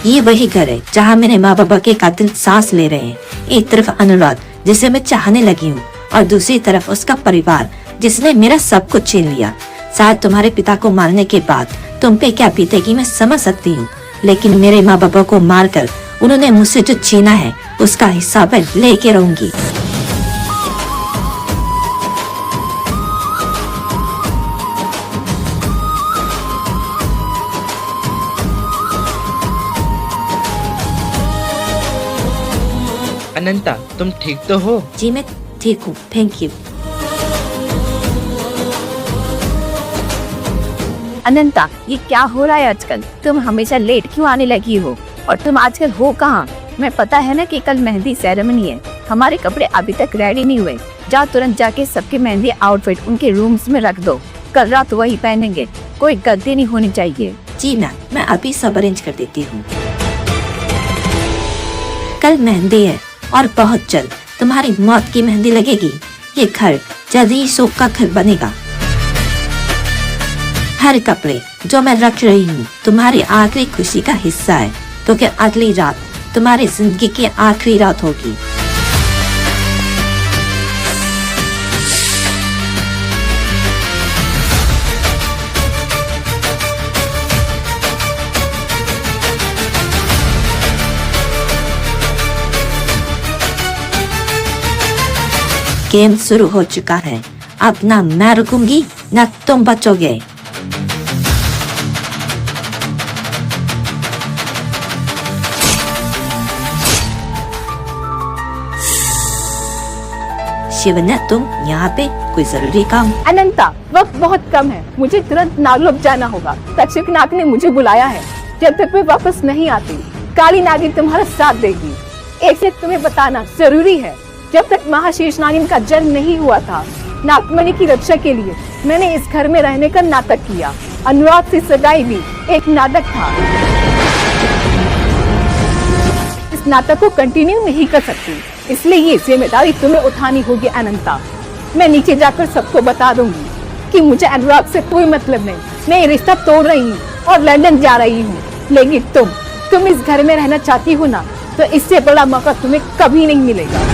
ये वही घर है जहाँ मेरे माँ बाबा के कातिल सांस ले रहे हैं। एक तरफ अनुराग जिसे मैं चाहने लगी हूँ और दूसरी तरफ उसका परिवार जिसने मेरा सब कुछ छीन लिया। शायद तुम्हारे पिता को मारने के बाद तुम पे क्या बीतेगी मैं समझ सकती हूँ, लेकिन मेरे माँ बाबा को मारकर उन्होंने मुझसे जो छीना है उसका हिसाब मैं लेके रहूंगी। अनंता, तुम ठीक तो हो? जी मैं ठीक हूँ, थैंक यू। अनंता, ये क्या हो रहा है आजकल? तुम हमेशा लेट क्यों आने लगी हो? और तुम आजकल हो कहाँ? मैं पता है ना कि कल मेहंदी सेरेमनी है। हमारे कपड़े अभी तक रेडी नहीं हुए। जा तुरंत जाके सबके मेहंदी आउटफिट उनके रूम्स में रख दो। कल रात वही पहनेंगे, कोई गलती नहीं होनी चाहिए। जी मैम, मैं अभी सब अरेंज कर देती हूँ। कल मेहंदी है और बहुत जल्द तुम्हारी मौत की मेहंदी लगेगी। ये घर जल्द ही शोक का घर बनेगा। हर कपड़े जो मैं रख रही हूँ तुम्हारी आखिरी खुशी का हिस्सा है, तो क्या अगली रात तुम्हारी जिंदगी की आखिरी रात होगी। गेम शुरू हो चुका है। अब ना मैं रुकूंगी ना तुम बचोगे। शिवन्या, तुम यहाँ पे कोई जरूरी काम? अनंता, वक्त बहुत कम है, मुझे तुरंत नागलोक जाना होगा। तक्षक नाग ने मुझे बुलाया है। जब तक मैं वापस नहीं आती, काली नागिन तुम्हारा साथ देगी। एक से तुम्हें बताना जरूरी है, जब तक महाशेष नागिन का जन्म नहीं हुआ था, नागमणि की रक्षा के लिए मैंने इस घर में रहने का नाटक किया। अनुराग से सगाई भी एक नाटक था। इस नाटक को कंटिन्यू नहीं कर सकती, इसलिए ये जिम्मेदारी तुम्हें उठानी होगी अनंता। मैं नीचे जाकर सबको बता दूंगी कि मुझे अनुराग से कोई मतलब नहीं। मैं ये रिश्ता तोड़ रही हूँ और लंदन जा रही हूँ। लेकिन तुम इस घर में रहना चाहती हो ना, तो इससे बड़ा मौका तुम्हें कभी नहीं मिलेगा।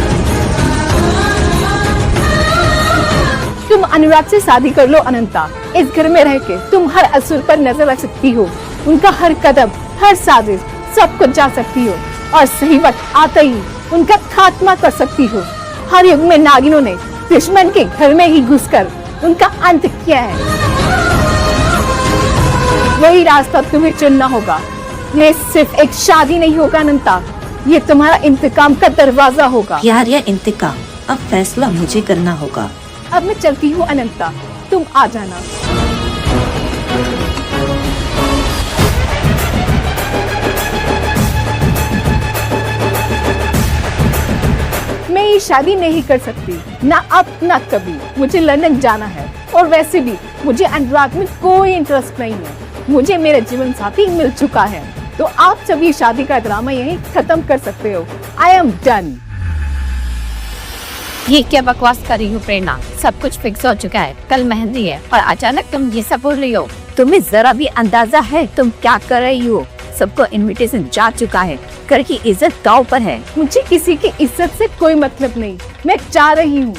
तुम अनुराग से शादी कर लो अनंता। इस घर में रह के तुम हर असुर पर नजर रख सकती हो, उनका हर कदम, हर साजिश, सब कुछ जा सकती हो और सही वक्त आते ही उनका खात्मा कर सकती हो। हर युग में नागिनों ने दुश्मन के घर में ही घुसकर उनका अंत किया है। वही रास्ता तुम्हें चुनना होगा। ये सिर्फ एक शादी नहीं होगा अनंता, ये तुम्हारा इंतकाम का दरवाजा होगा। यार, ये इंतकाम अब फैसला मुझे करना होगा। अब मैं चलती हूँ अनंता, तुम आ जाना। मैं ये शादी नहीं कर सकती, ना अब ना कभी। मुझे लंदन जाना है और वैसे भी मुझे अनुराग में कोई इंटरेस्ट नहीं है। मुझे मेरा जीवन साथी मिल चुका है, तो आप सब ये शादी का ड्रामा यहीं खत्म कर सकते हो। I am done. ये क्या बकवास कर रही हो प्रेरणा? सब कुछ फिक्स हो चुका है, कल मेहंदी है और अचानक तुम ये सब बोल रही हो। तुम्हें जरा भी अंदाजा है तुम क्या कर रही हो? सबको इनविटेशन जा चुका है, घर की इज्जत दांव पर है। मुझे किसी की इज्जत से कोई मतलब नहीं, मैं चाह रही हूँ।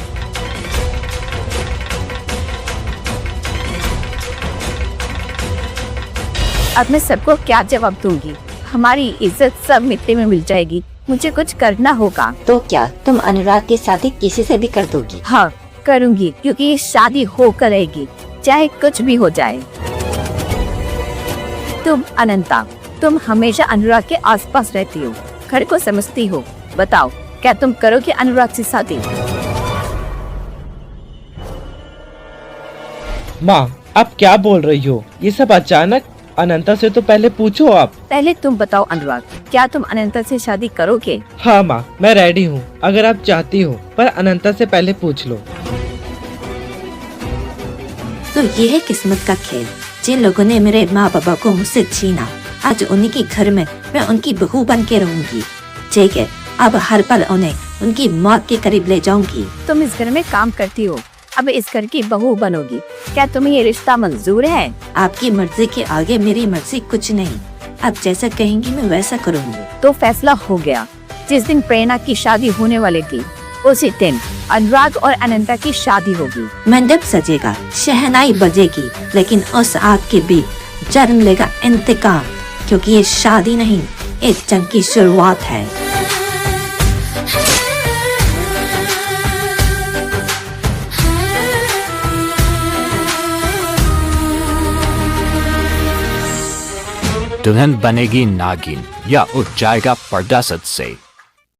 अब मैं सबको क्या जवाब दूंगी? हमारी इज्जत सब मिट्टी में मिल जाएगी। मुझे कुछ करना होगा। तो क्या तुम अनुराग की शादी किसी से भी कर दोगी? हाँ, करूँगी, क्योंकि ये शादी होकर रहेगी, चाहे कुछ भी हो जाए। तुम अनंता, तुम हमेशा अनुराग के आसपास रहती हो, घर को समझती हो। बताओ, क्या तुम करोगे अनुराग से शादी? माँ, आप क्या बोल रही हो? ये सब अचानक? अनंता से तो पहले पूछो आप। पहले तुम बताओ अनुराग, क्या तुम अनंता से शादी करोगे? हाँ माँ, मैं रेडी हूँ अगर आप चाहती हो, पर अनंता से पहले पूछ लो। तो ये है किस्मत का खेल। जिन लोगों ने मेरे माँ बाबा को मुझसे छीना, आज उन्हीं के घर में मैं उनकी बहू बन के रहूंगी। ठीक है, अब हर पल उन्हें उनकी मौत के करीब ले जाऊंगी। तुम इस घर में काम करती हो, अब इस घर की बहू बनोगी। क्या तुम्हें ये रिश्ता मंजूर है? आपकी मर्जी के आगे मेरी मर्जी कुछ नहीं। आप जैसा कहेंगी मैं वैसा करूँगी। तो फैसला हो गया। जिस दिन प्रेरणा की शादी होने वाली थी उसी दिन अनुराग और अनंता की शादी होगी। मंडप सजेगा, शहनाई बजेगी, लेकिन उस आग के बीच जन्म लेगा इंतकाम, क्योंकि ये शादी नहीं, एक जंग की शुरुआत है। दुल्हन बनेगी नागिन या उठ जाएगा पर्दा सद से।